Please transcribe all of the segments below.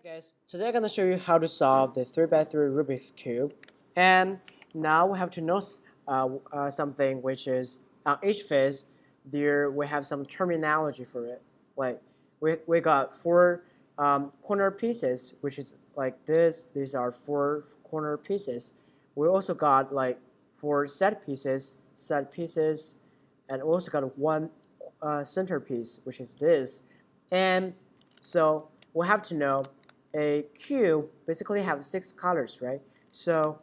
Hey guys, today I'm going to show you how to solve the 3x3 Rubik's Cube. And now we have to know something, which is on each face there we have some terminology for it. Like we got four corner pieces, which is like this. These are four corner pieces. We also got like four set pieces, and we also got one centerpiece, which is this. And so we have to know a cube basically have six colors, right? So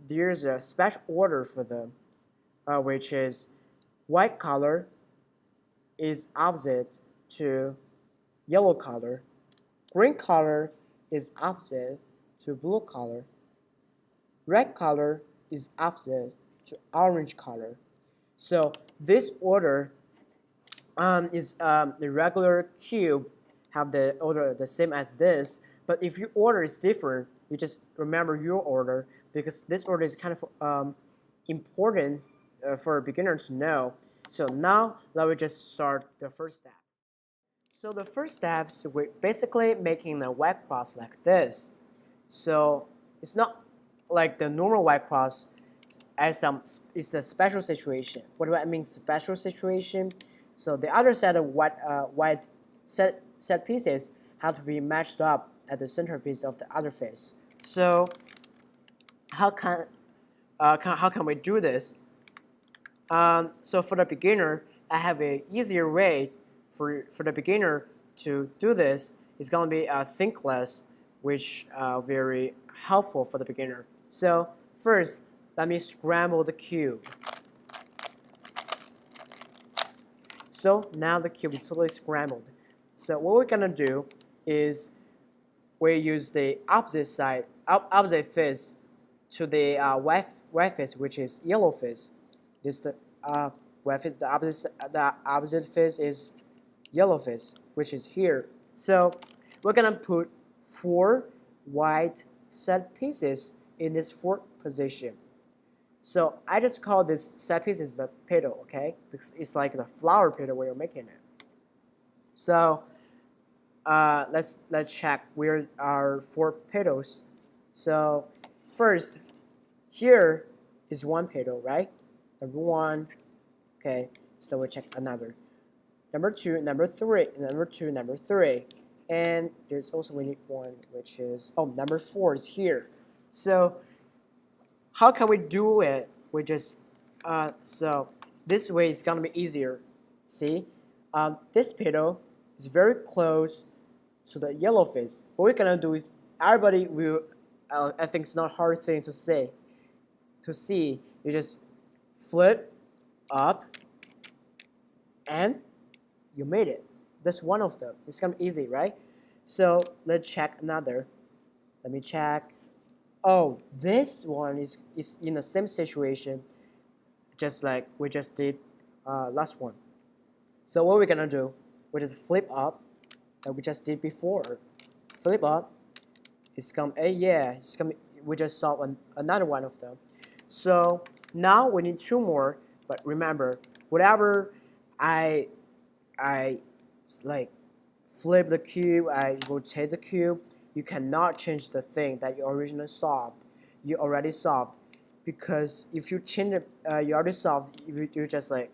there's a special order for them, which is white color is opposite to yellow color, green color is opposite to blue color, red color is opposite to orange color. So this order is the regular cube have the order the same as this, but if your order is different, you just remember your order because this order is kind of important for a beginner to know. So now let me just start the first step. So the first step is we're basically making the white cross like this. So it's not like the normal white cross as it's a special situation. What do I mean special situation? So the other set of white set pieces have to be matched up at the centerpiece of the other face. So how can we do this? So for the beginner, I have a easier way for the beginner to do this. It's gonna be a thinkless, which very helpful for the beginner. So first, let me scramble the cube. So now the cube is totally scrambled. So what we're gonna do is we use the opposite face to the white face, which is yellow face. This the white face, the opposite face is yellow face, which is here. So we're gonna put four white set pieces in this fourth position. So I just call this set pieces the petal, okay? Because it's like the flower petal when you're making it. So let's check where are four petals. So first, here is one petal, right? Number one, okay. So we check another. Number two, number three, number two, number three, and there's also we need one, which is number four is here. So how can we do it? We just so this way it's gonna be easier. See, this petal is very close to the yellow face. What we're gonna do is everybody will. I think it's not a hard thing to say. To see, you just flip up, and you made it. That's one of them. It's gonna be easy, right? So let's check another. Let me check. Oh, this one is in the same situation, just like we just did last one. So what we're gonna do, we just flip up, like we just did before. Flip up. It's come. Yeah, it's come. We just saw another one of them. So now we need two more. But remember, whatever I like flip the cube, I rotate the cube, you cannot change the thing that you originally solved. You already solved, because if you change it, you already solved. You just like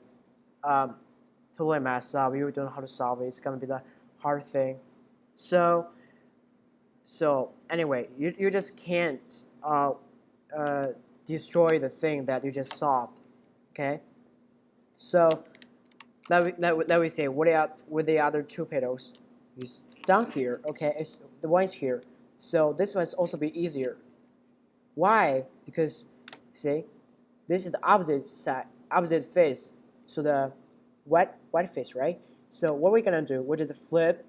totally mess up. You don't know how to solve it. It's gonna be the hard thing. So anyway, you just can't destroy the thing that you just solved. Okay. So let me say what are with the other two petals is down here. Okay, it's the one's here. So this one's also be easier. Why? Because see, this is the opposite face to the white face, right? So what we're gonna do, we're just flip.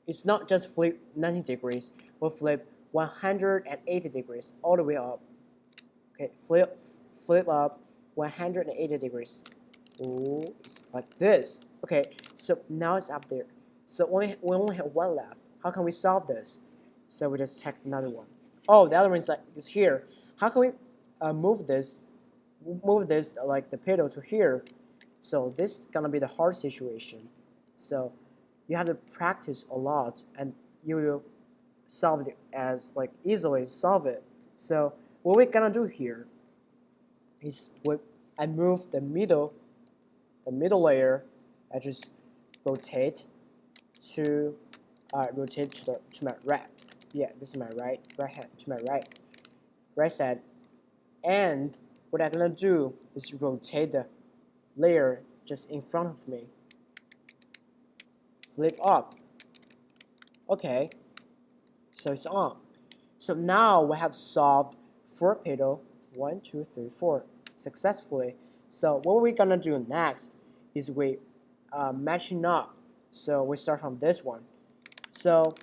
It's not just flip 90 degrees. We'll flip 180 degrees all the way up. Okay, flip up 180 degrees. Ooh, it's like this. Okay, so now it's up there. So we only have one left. How can we solve this? So we just check another one. Oh, the other one is here. How can we move this? Move this like the pedal to here. So this is gonna be the hard situation. So you have to practice a lot, and you will solve it as like easily solve it. So what we're gonna do here is I move the middle layer. I just rotate to my right. Yeah, this is my right hand to my right side. And what I'm gonna do is rotate the layer just in front of me. Flip up. Okay, so it's on. So now we have solved 4 petal, 1, 2, 3, 4 successfully. So what we're gonna do next is we matching up. So we start from this one. So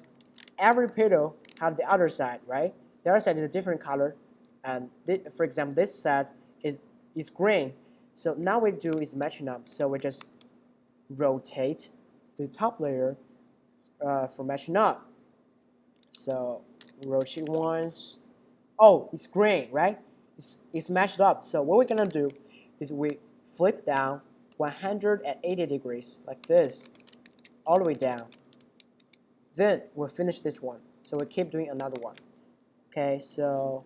every petal have the other side, right? The other side is a different color, and for example, this side is green. So now we do is matching up. So we just rotate the top layer for matching up. So rotate once. Oh, it's green, right? It's matched up. So what we're gonna do is we flip down 180 degrees like this, all the way down. Then we'll finish this one. So we keep doing another one. Okay, so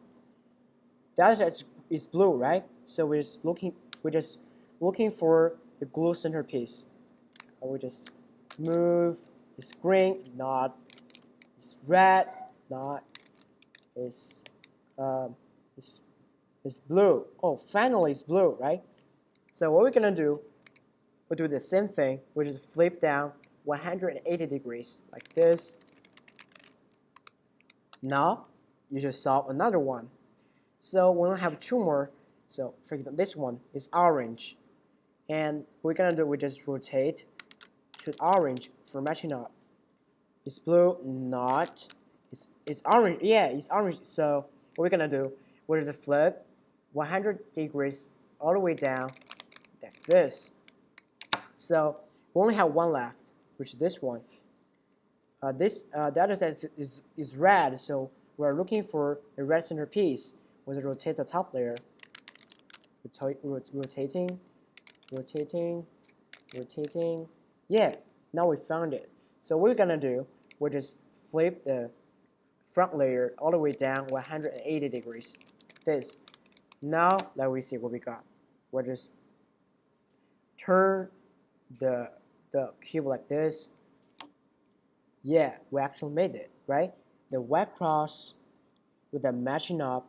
the other side is blue, right? So we're just looking for the glue centerpiece. We just move. It's green, not. It's red, not. It's blue. Oh, finally it's blue, right? So what we're gonna do, we'll do the same thing. We just flip down 180 degrees like this. Now you just solve another one. So we only have 2 more. So for example, this one is orange, and we're gonna do, we just rotate to orange for matching up. It's blue, not. It's orange. Yeah, it's orange. So what we're gonna do, we're just flip 100 degrees all the way down like this. So we only have one left, which is this one. The other side is red, so we're looking for the red centerpiece. We'll rotate the top layer, rotating. Yeah, now we found it. So what we're gonna do, we'll just flip the front layer all the way down 180 degrees. This. Now let me see what we got. We'll just turn the cube like this. Yeah, we actually made it, right? The white cross with the matching up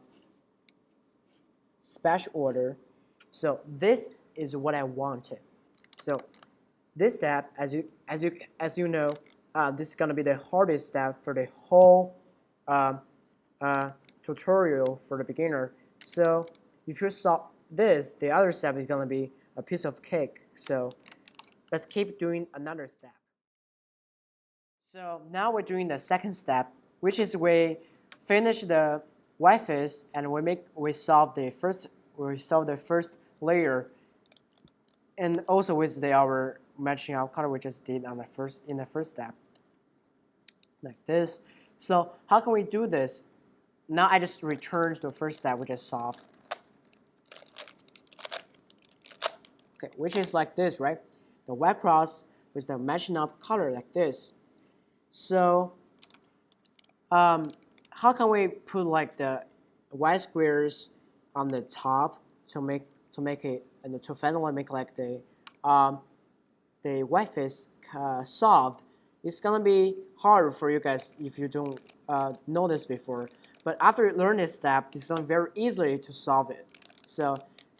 special order. So this is what I wanted. So this step, as you know, this is gonna be the hardest step for the whole tutorial for the beginner. So if you solve this, the other step is gonna be a piece of cake. So let's keep doing another step. So now we're doing the second step, which is we finish the white face and we solve the first layer, and also with our matching up color we just did on in the first step, like this. So how can we do this? Now I just return to the first step, which is solve. Okay, which is like this, right? The white cross with the matching up color like this. So how can we put like the white squares on the top to make it, and to finally make like the white face solved? It's gonna be hard for you guys if you don't know this before. But after you learn this step, it's gonna be very easily to solve it. So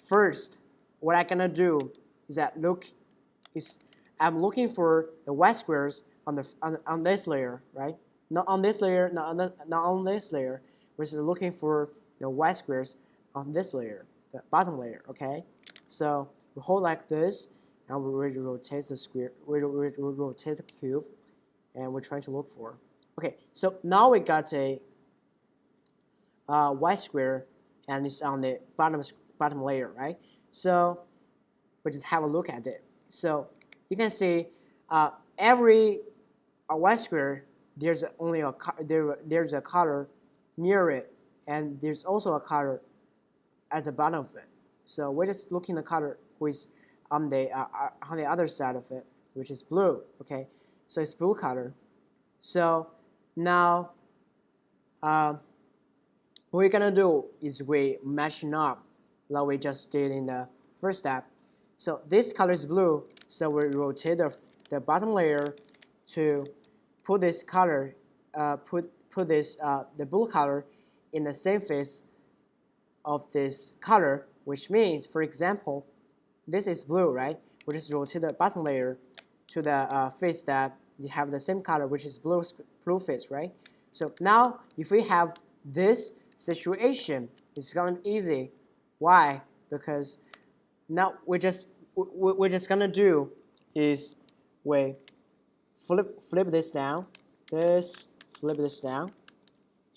first, what I'm gonna do is I'm looking for the white squares on this layer, right? Not on this layer, not on this layer. We're just looking for the white squares on this layer, the bottom layer. Okay. So we hold like this, and we rotate the square. We rotate the cube, and we're trying to look for. Okay. So now we got a white square, and it's on the bottom layer, right? So we just have a look at it. So you can see every white square, there's only there's a color near it, and there's also a color at the bottom of it. So we're just looking at the color with on the other side of it, which is blue. Okay, so it's blue color. So now what we're gonna do is we matching up like we just did in the first step. So this color is blue, so we rotate the bottom layer to put this color, put this the blue color in the same face of this color, which means, for example, this is blue, right? We just rotate the bottom layer to the face that you have the same color, which is blue face, right? So now, if we have this situation, it's gonna be easy. Why? Because now we're just gonna do is we flip this down, flip this down,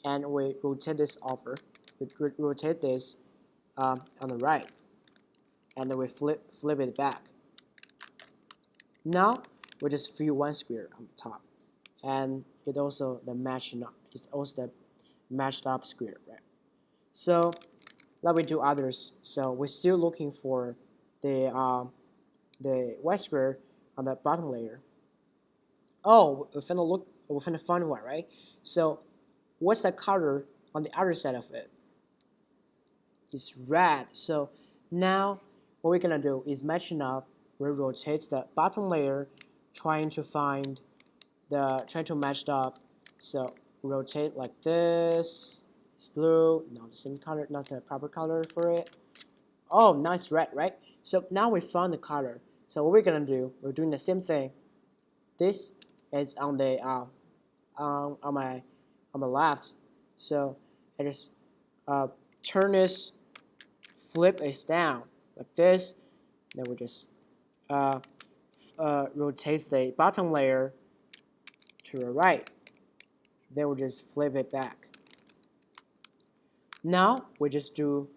and we rotate this over. We rotate this on the right, and then we flip it back. Now we just fill one square on top, and it also the matching up. It's also the matched up square, right? So let me do others. So we're still looking for the white square on the bottom layer. Oh, we found a fun one, right? So what's the color on the other side of it? It's red. So now what we're gonna do is matching up. We rotate the bottom layer, trying to match up. So rotate like this. It's blue, not the same color, not the proper color for it. Oh, nice red, right? So now we found the color. So what we're gonna do, we're doing the same thing. This is on the on my left. So I just turn this, flip it down like this. Then we just rotate the bottom layer to the right. Then we just flip it back. Now we just do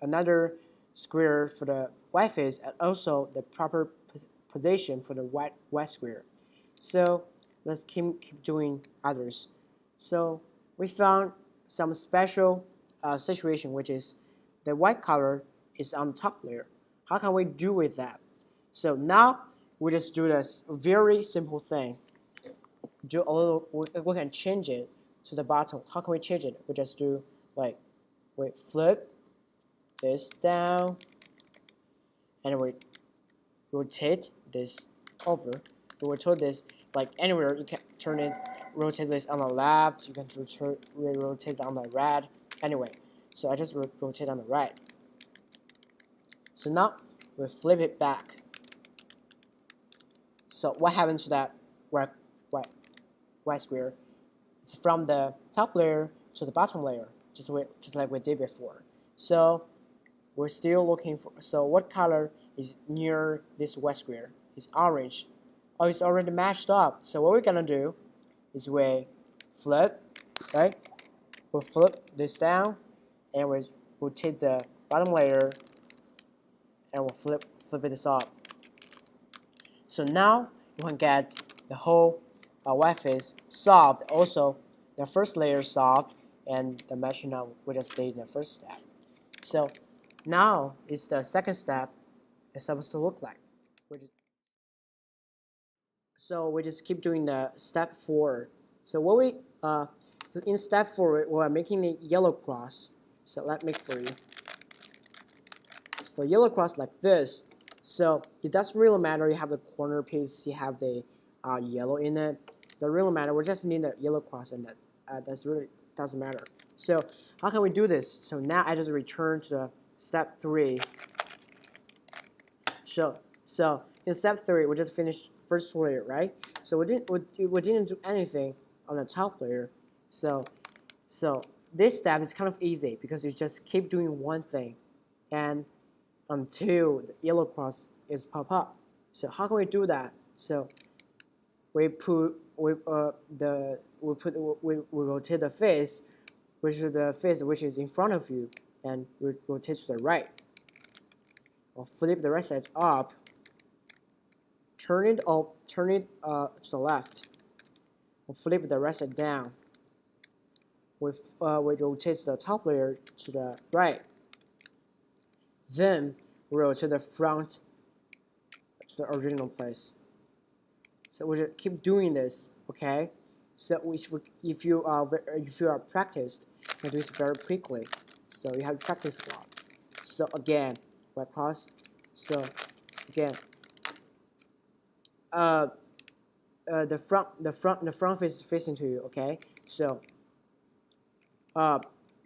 another square for the white face and also the proper position for the white square. So let's keep doing others. So we found some special situation, which is the white color is on the top layer. How can we do with that? So now we just do this very simple thing. Do a little. We can change it to the bottom. How can we change it? We just do like we flip this down, and we rotate this over. We rotate this like anywhere. You can turn it, rotate this on the left. You can rotate it on the right. Anyway, so I just rotate on the right. So now we flip it back. So what happened to that white square? It's from the top layer to the bottom layer, just like we did before. So we're still looking for. So what color is near this white square? It's orange. Oh, it's already matched up. So what we're gonna do is we flip, right? We'll flip this down, and we'll rotate the bottom layer, and we'll flip this up. So now we can get the whole white face solved. Also, the first layer solved, and the matching up we just did in the first step. So now it's the second step. It's supposed to look like. So we just keep doing the step 4. So what we so in step 4 we're making the yellow cross. So let me make for you. So yellow cross like this. So it doesn't really matter. You have the corner piece. You have the yellow in it. It doesn't really matter. We just need the yellow cross, and that's really doesn't matter. So how can we do this? So now I just return to step 3. So in step 3 we just finished first layer, right? So we didn't do anything on the top layer. So this step is kind of easy because you just keep doing one thing, and until the yellow cross is pop up. So how can we do that? So we rotate the face, which is the face which is in front of you, and we rotate to the right. Or flip the right side up. Turn it to the left. We'll flip the right side down. We rotate the top layer to the right. Then we rotate the front to the original place. So we just keep doing this, okay? So if you are practiced, you can do this very quickly. So you have to practice a lot. So again, right cross. So again, uh, the front face is facing to you. Okay, so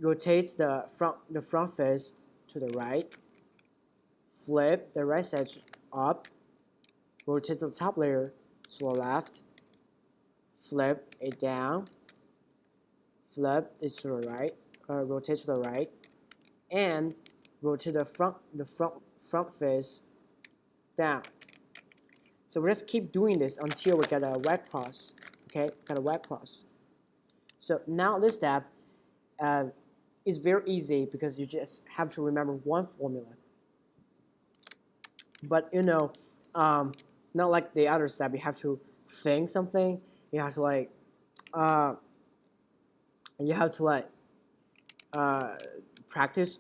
rotate the front face to the right. Flip the right side up. Rotate the top layer to the left. Flip it down. Flip it to the right. Rotate to the right, and rotate the front face down. So we just keep doing this until we get a white cross. Okay, got a white cross. So now this step is very easy because you just have to remember one formula. But you know, not like the other step. You have to think something. You have to like, you have to like practice.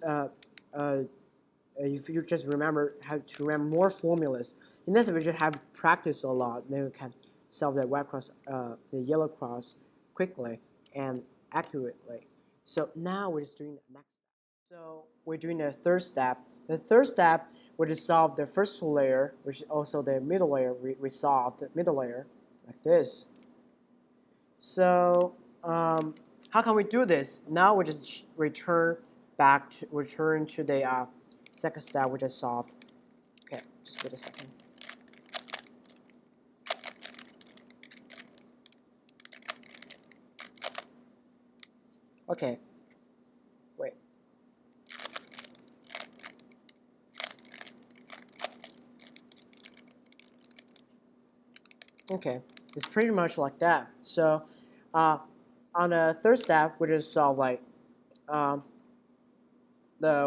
If you just remember how to remember more formulas, in this we just have to practice a lot. Then you can solve the white cross, the yellow cross quickly and accurately. So now we're just doing the next step. So we're doing the third step. The third step, we just solve the first layer, which is also the middle layer. We solve the middle layer like this. So how can we do this? Now we just return to the second step we just solved. Okay, just wait a second. Okay, wait. Okay, it's pretty much like that. So on the third step, we just solve like the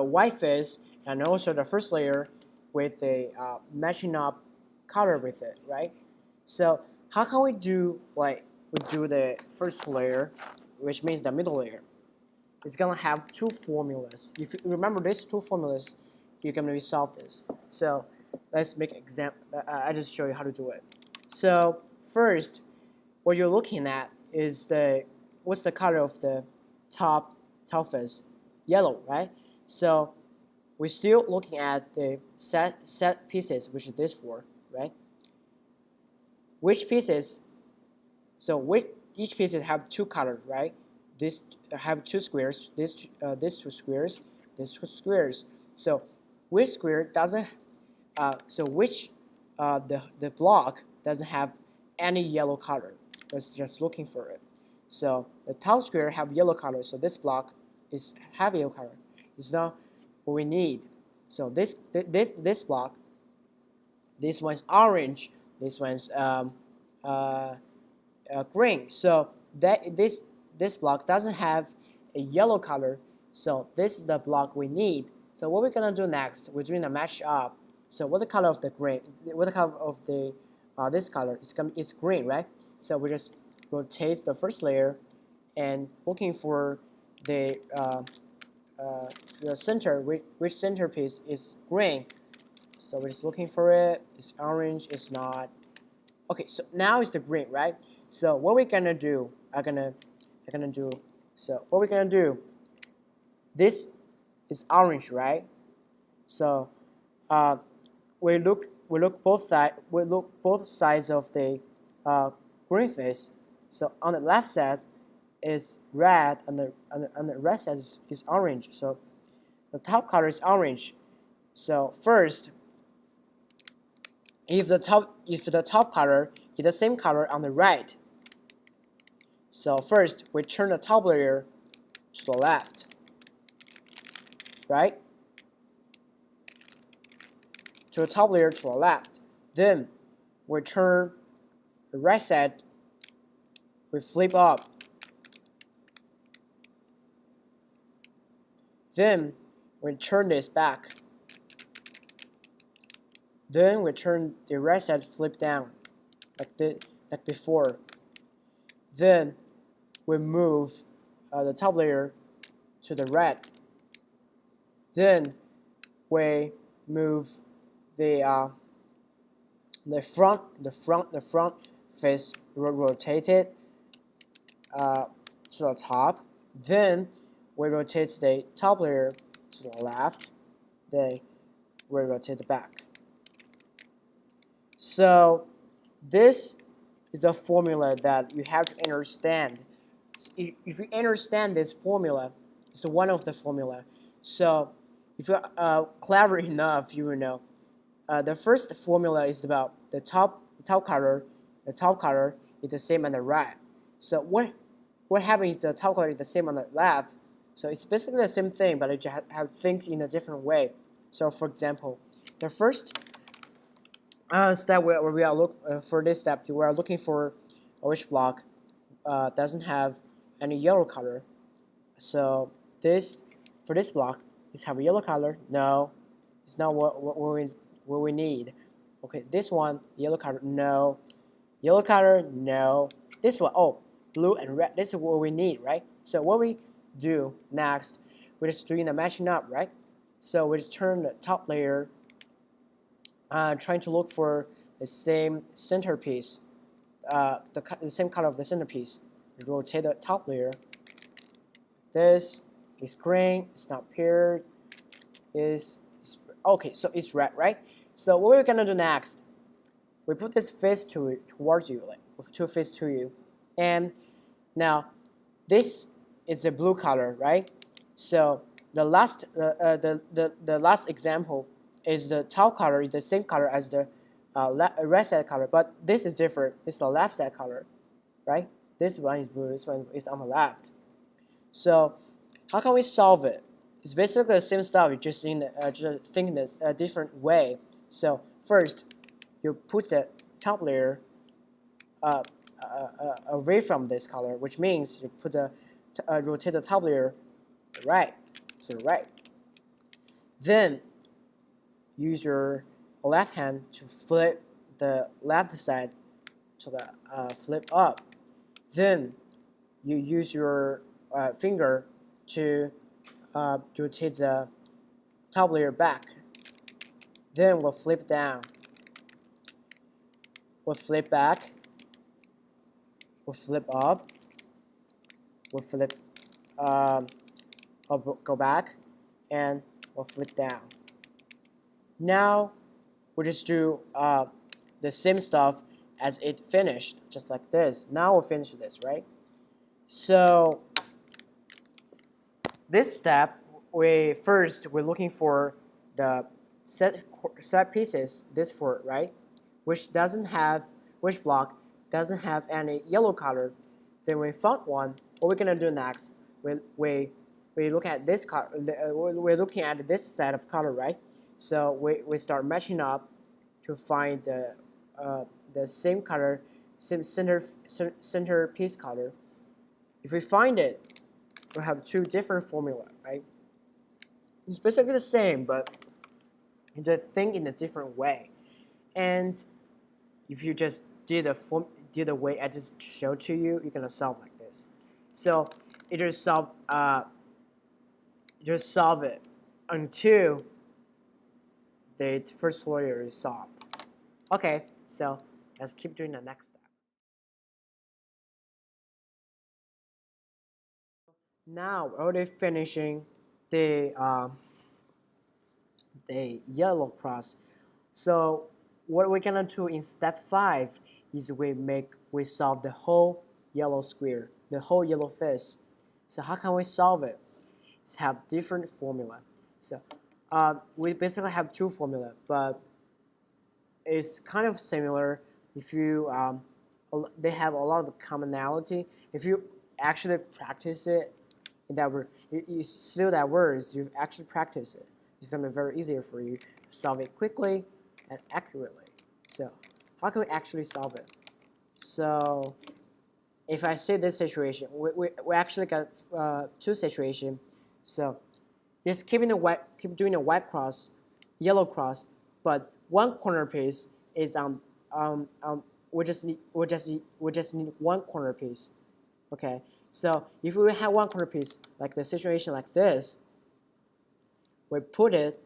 white face and also the first layer with the matching up color with it, right? So how can we do the first layer, which means the middle layer? It's gonna have two formulas. If you remember these two formulas, you can maybe solve this. So let's make an example. I just show you how to do it. So first, what you're looking at is what's the color of the top face? Yellow, right? So we're still looking at the set pieces, which is this four, right? Which pieces? So each pieces have two colors, right? This have two squares. These two squares. These two squares. So which square doesn't? So which the block doesn't have any yellow color? Let's just looking for it. So the top square have yellow color. So this block is have yellow color. It's not what we need. So this block, this one's orange. This one's green. So this block doesn't have a yellow color. So this is the block we need. So what we're gonna do next? We're doing a match up. So what the color of the green? What the color of the this color? It's green, right? So we just rotate the first layer and looking for the center. Which centerpiece is green? So we're just looking for it. It's orange. It's not. Okay, so now it's the green, right? So what we're gonna do? I'm gonna do. So what we're gonna do? This is orange, right? So we look both sides of the green face. So on the left side is red, and the right side is orange. So the top color is orange. So first, if the top color is the same color on the right, so first we turn the top layer to the left, right? To the top layer to the left. Then we turn the right side, we flip up. Then we turn this back. Then we turn the right side flip down, like before. Then we move the top layer to the right. Then we move the front face rotated to the top. Then we rotate the top layer to the left. Then we rotate the back. So this is a formula that you have to understand. So if you understand this formula, it's one of the formula. So if you're clever enough, you will know. The first formula is about the top color. The top color is the same on the right. So what happens is the top color is the same on the left. So it's basically the same thing, but you have to think in a different way. So for example, the first step where we are for this step, we are looking for which block doesn't have any yellow color. So for this block, is have a yellow color? No, it's not what we need. Okay, this one yellow color? No, yellow color? No. This one, oh, blue and red. This is what we need, right? So what we do next, we're just doing the matching up, right? So we just turn the top layer, trying to look for the same centerpiece, the same color of the centerpiece. Rotate the top layer. This is green, it's not paired. Is okay, so it's red, right? So what we're gonna do next, we put this face towards you, like with two faces to you, and now this is a blue color, right? So the last the last example is the top color is the same color as the right side color, but this is different. It's the left side color, right? This one is blue. This one is on the left. So how can we solve it? It's basically the same stuff. You just just thinking this a different way. So first, you put the top layer away from this color, which means you put the rotate the top layer right to the right. Then use your left hand to flip the left side to the flip up. Then you use your finger to rotate the top layer back. Then we'll flip down. We'll flip back. We'll flip up. We'll flip go back, and we'll flip down. Now we'll just do the same stuff as it finished, just like this. Now we'll finish this, right? So this step, we're looking for the set pieces, this four, right? Which block doesn't have any yellow color. Then we found one. What we're gonna do next? We look at this color. We're looking at this set of color, right? So we start matching up to find the same color, same center piece color. If we find it, we have two different formula, right? It's basically the same, but you just think in a different way. And if you just do the way I just showed to you, you're gonna solve like this. So you just solve it until the first layer is solved. Okay, so let's keep doing the next step. Now we're already finishing the yellow cross. So what we're gonna do in step 5 is we solve the whole yellow square, the whole yellow face. So how can we solve it? It's have different formula. So we basically have two formula, but it's kind of similar. If you they have a lot of commonality. If you actually practice it, you still that words, you actually practice it. It's gonna be very easier for you to solve it quickly and accurately. So how can we actually solve it? So if I say this situation, we actually got two situations. So just keep doing the white cross, yellow cross, but one corner piece is we just need one corner piece. Okay, so if we have one corner piece, like the situation like this, we put it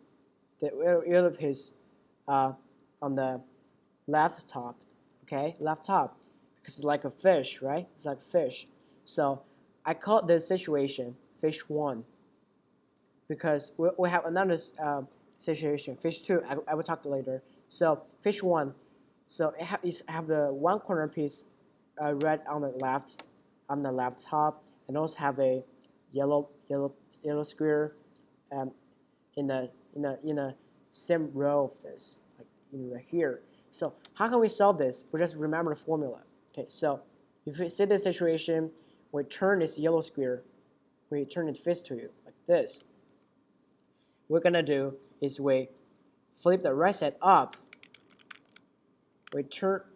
the other piece on the left top. Okay, left top, because it's like a fish, right? It's like fish. So I call this situation fish 1 because we have another situation, fish 2. I will talk later. So fish 1, so it have the one corner piece red on the left top, and also have a yellow square um, in the same row of this, like right here. So how can we solve this? We just remember the formula. Okay, so if we see this situation, we turn this yellow square, we turn it face to you like this. What we're gonna do is we flip the right side up. We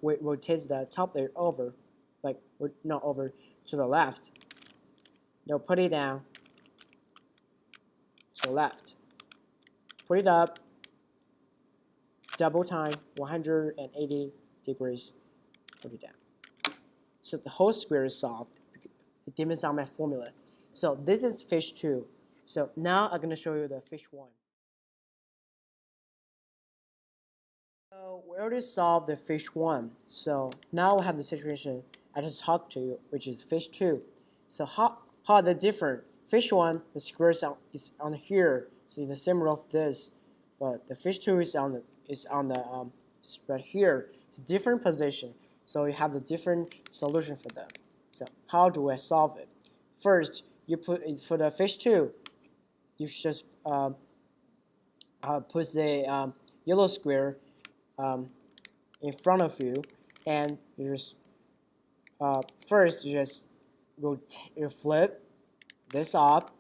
rotate the top layer over, like not over to the left. Now put it down to the left. Put it up. Double time 180 degrees. Put it down. So the whole square is solved. It depends on my formula. So this is fish 2. So now I'm gonna show you the fish 1. So we already solved the fish 1. So now we have the situation I just talked to you, which is fish 2. So how are they different? Fish 1, the square is on here, so in the same row of this, but the fish 2 is on the right here. It's different position, so you have the different solution for them. So how do I solve it? First, you put for the fish 2, you just put the yellow square in front of you, and you just first you just flip this up,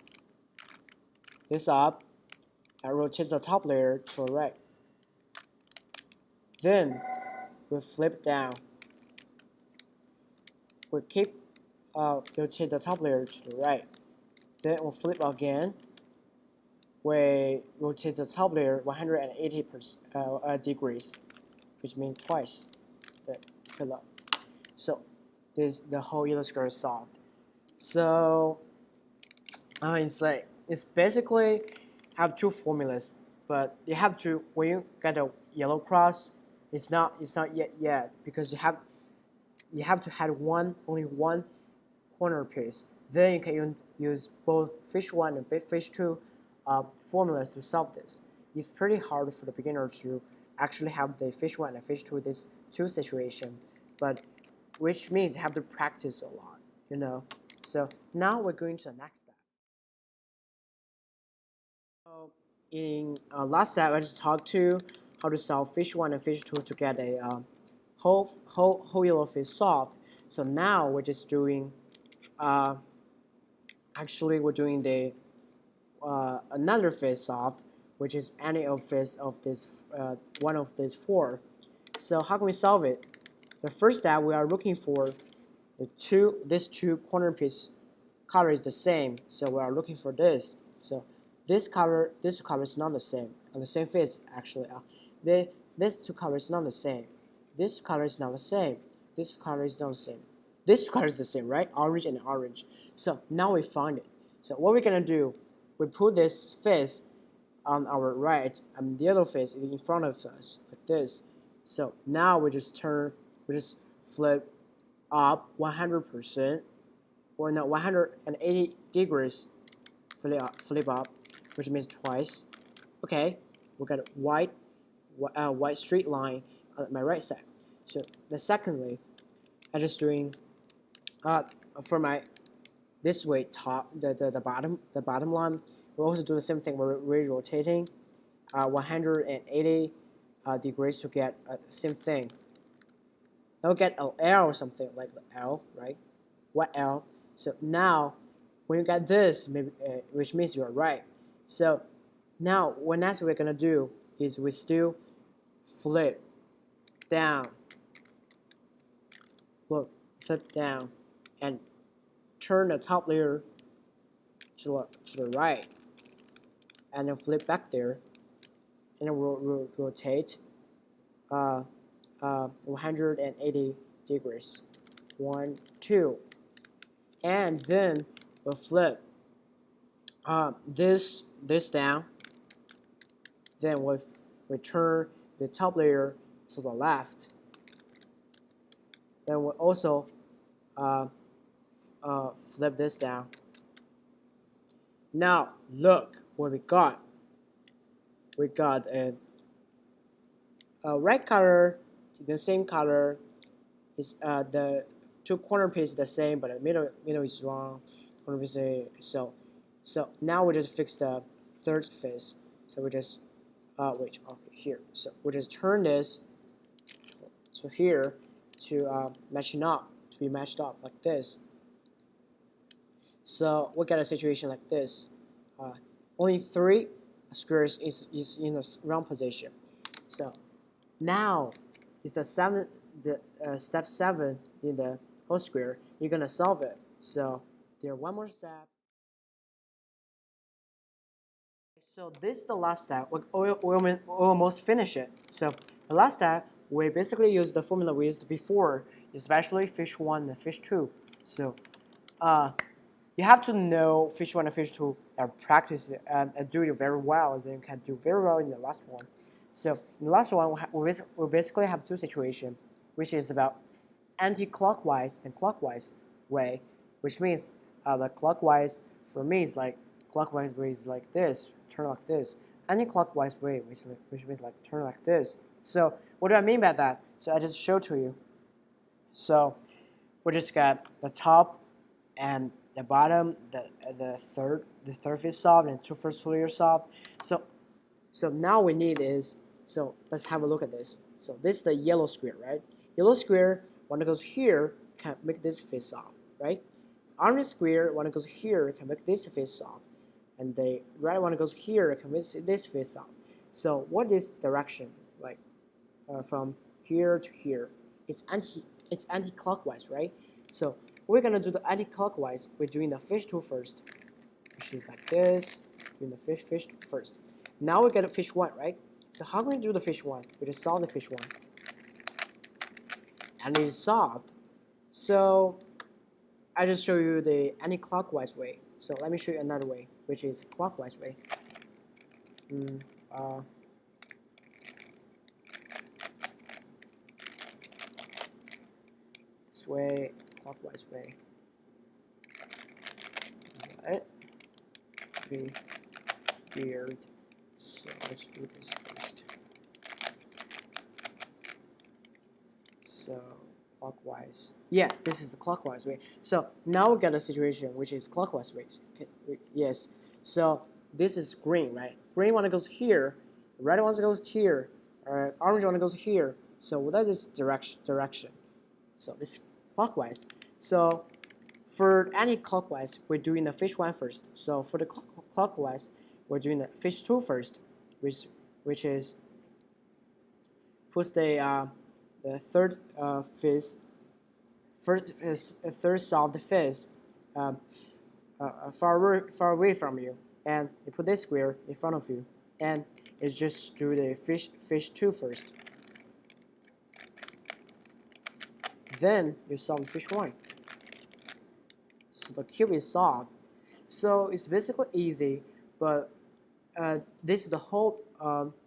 and rotate the top layer to the right. Then we flip down. We keep rotate the top layer to the right. Then we'll flip again. We rotate the top layer 180 degrees, which means twice the fill up. So the whole yellow square is solved. So it's basically have two formulas, but you have to, when you get a yellow cross, it's not yet because you have to have only one corner piece. Then you can use both fish 1 and fish 2 formulas to solve this. It's pretty hard for the beginner to actually have the fish 1 and fish 2 this two situation, but which means you have to practice a lot, you know. So now we're going to the next step. So in last step, I just talked to how to solve fish 1 and fish 2 to get a whole yellow fish solved. So now we're just doing actually we're doing the another fish solved, which is any of fish of this one of these four. So how can we solve it? The first step, we are looking for this two corner piece color is the same, so we are looking for this. So this color is not the same on the same face actually. This two colors is not the same. This color is not the same. This color is not the same. This color is the same, right? Orange and orange. So now we found it. So what we're gonna do? We put this face on our right and the other face in front of us like this. So now we just flip up 100%, or not 180 degrees, flip up, which means twice. Okay, we got a white straight line on my right side. So the secondly, I just doing for my this way top the bottom line. We also do the same thing. We're rotating 180 degrees to get the same thing. Now get an L or something like the L, right? What L? So now when you get this, maybe which means you are right. So now what next we're gonna do is we still flip down. Look, flip down and turn the top layer to the right, and then flip back there, and then we'll rotate 180 degrees. 1, 2, and then we'll flip this down. Then we turn the top layer to the left. Then we'll also flip this down. Now look what we got. We got a red color, the same color. Is the two corner piece the same, but the middle is wrong. Corner piece so now we just fix the third face. So we just wait, okay, here. So we just turn this to here to matching up, to be matched up like this. So we get a situation like this. Only 3 squares is in the round position. So now is the step 7 in the whole square. You're gonna solve it. So there's one more step. So this is the last step. We almost finish it. So the last step, we basically use the formula we used before, especially fish 1 and fish 2. So you have to know fish 1 and fish 2 and practice it and do it very well. Then you can do very well in the last one. So in the last one, we basically have 2 situations, which is about anti-clockwise and clockwise way, which means the clockwise for me is like clockwise way is like this, turn like this. Anti-clockwise way, which means like turn like this. So what do I mean by that? So I just show to you. So we just got the top and the bottom, the third is solved and 2 first 2 are solved. So now we need is, so let's have a look at this. So this is the yellow square, right? Yellow square, when it goes here, can make this face off, right? Orange square, when it goes here, can make this face off. And the red one goes here, can make this face off. So what is direction? Like from here to here. It's anti-clockwise, right? So we're gonna do the anti-clockwise. We're doing the fish 2 first, which is like this. Doing the fish 2 first. Now we get a fish 1, right? So how can we do the fish 1? We just solve the fish 1. And it is solved. So I just show you the anti-clockwise way. So let me show you another way, which is clockwise way. This way, clockwise way. Alright. Be weird. So let's do this first. So clockwise. Yeah, this is the clockwise way. So now we got a situation which is clockwise way. Yes. So this is green, right? Green one goes here, red one goes here, orange one goes here. So that is direction. So this is clockwise. So for anti-clockwise, we're doing the fish 1 first. So for the clockwise, we're doing the fish 2 first, which is puts the third fish third solved fish far away from you, and you put this square in front of you, and it's just do the fish 2 first. Then you solve fish 1. So the cube is solved. So it's basically easy, but this is the whole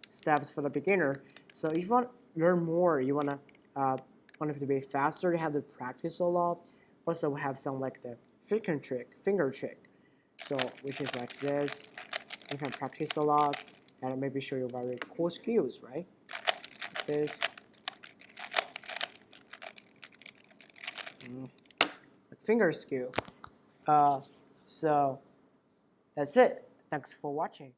steps for the beginner. So if you want to learn more, you want it to be faster, you have to practice a lot. Also, we have some like the finger trick. So which is like this. You can practice a lot and maybe show you very cool skills, right? Like this. Finger skill. So that's it. Thanks for watching.